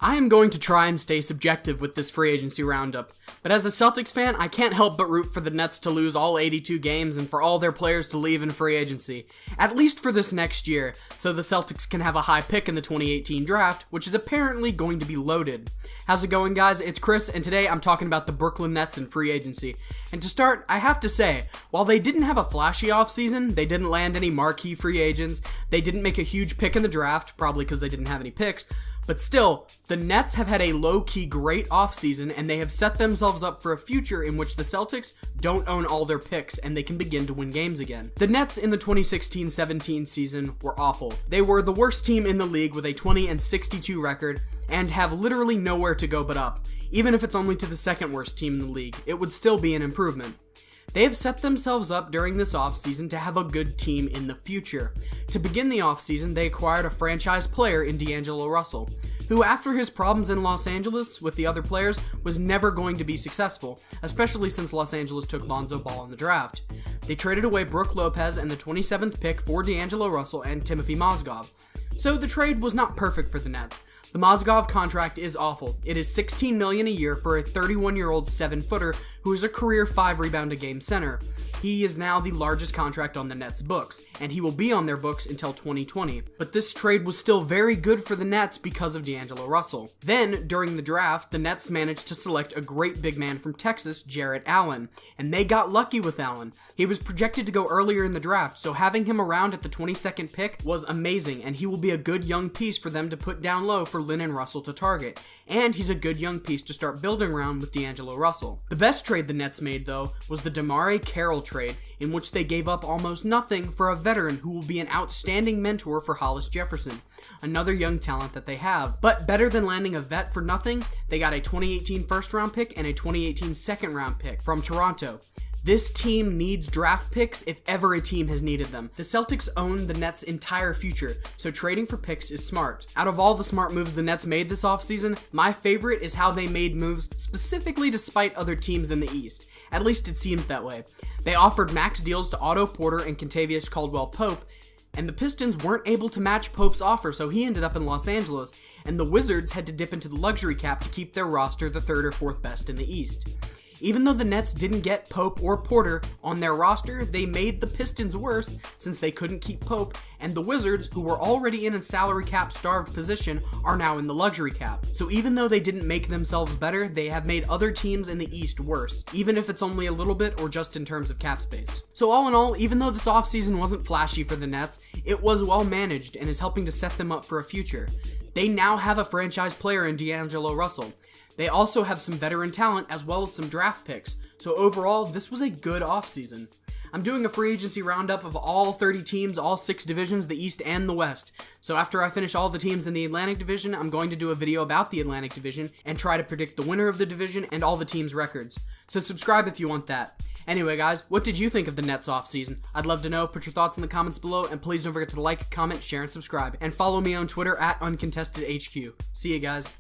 I am going to try and stay subjective with this free agency roundup, but as a Celtics fan, I can't help but root for the Nets to lose all 82 games and for all their players to leave in free agency, at least for this next year, so the Celtics can have a high pick in the 2018 draft, which is apparently going to be loaded. How's it going, guys? It's Chris, and today I'm talking about the Brooklyn Nets in free agency. And to start, I have to say, while they didn't have a flashy offseason, they didn't land any marquee free agents, they didn't make a huge pick in the draft, probably because they didn't have any picks, but still, the Nets have had a low-key great offseason, and they have set themselves up for a future in which the Celtics don't own all their picks, and they can begin to win games again. The Nets in the 2016-17 season were awful. They were the worst team in the league with a 20-62 record, and have literally nowhere to go but up. Even if it's only to the second worst team in the league, it would still be an improvement. They have set themselves up during this offseason to have a good team in the future. To begin the offseason, they acquired a franchise player in D'Angelo Russell, who after his problems in Los Angeles with the other players was never going to be successful, especially since Los Angeles took Lonzo Ball in the draft. They traded away Brook Lopez and the 27th pick for D'Angelo Russell and Timothy Mozgov. So the trade was not perfect for the Nets. The Mozgov contract is awful. It is $16 million a year for a 31-year-old 7-footer who is a career 5-rebound-a-game center. He is now the largest contract on the Nets' books, and he will be on their books until 2020. But this trade was still very good for the Nets because of D'Angelo Russell. Then, during the draft, the Nets managed to select a great big man from Texas, Jarrett Allen, and they got lucky with Allen. He was projected to go earlier in the draft, so having him around at the 22nd pick was amazing, and he will be a good young piece for them to put down low for Lynn and Russell to target. And he's a good young piece to start building around with D'Angelo Russell. The best trade the Nets made, though, was the DeMarre Carroll trade, in which they gave up almost nothing for a veteran who will be an outstanding mentor for Hollis Jefferson, another young talent that they have. But better than landing a vet for nothing, they got a 2018 first-round pick and a 2018 second-round pick from Toronto. This team needs draft picks if ever a team has needed them. The Celtics own the Nets' entire future, so trading for picks is smart. Out of all the smart moves the Nets made this offseason, my favorite is how they made moves specifically to spite other teams in the East. At least it seems that way. They offered max deals to Otto Porter and Kentavious Caldwell-Pope, and the Pistons weren't able to match Pope's offer, so he ended up in Los Angeles, and the Wizards had to dip into the luxury cap to keep their roster the third or fourth best in the East. Even though the Nets didn't get Pope or Porter on their roster, they made the Pistons worse since they couldn't keep Pope, and the Wizards, who were already in a salary cap starved position, are now in the luxury cap. So even though they didn't make themselves better, they have made other teams in the East worse, even if it's only a little bit or just in terms of cap space. So all in all, even though this offseason wasn't flashy for the Nets, it was well managed and is helping to set them up for a future. They now have a franchise player in D'Angelo Russell. They also have some veteran talent as well as some draft picks, so overall, this was a good offseason. I'm doing a free agency roundup of all 30 teams, all 6 divisions, the East and the West. So after I finish all the teams in the Atlantic Division, I'm going to do a video about the Atlantic Division and try to predict the winner of the division and all the teams' records. So subscribe if you want that. Anyway, guys, what did you think of the Nets offseason? I'd love to know. Put your thoughts in the comments below, and please don't forget to like, comment, share, and subscribe. And follow me on Twitter at UncontestedHQ. See you guys.